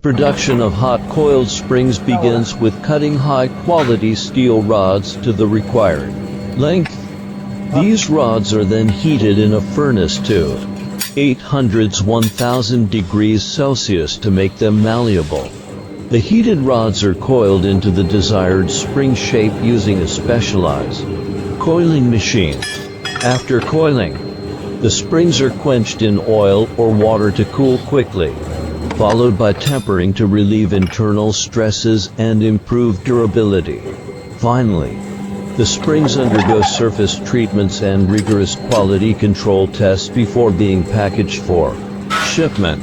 Production of hot coiled springs begins with cutting high-quality steel rods to the required length. These rods are then heated in a furnace to 800 degrees Celsius to make them malleable. The heated rods are coiled into the desired spring shape using a specialized coiling machine. After coiling, the springs are quenched in oil or water to cool quickly, followed by tempering to relieve internal stresses and improve durability. Finally, the springs undergo surface treatments and rigorous quality control tests before being packaged for shipment.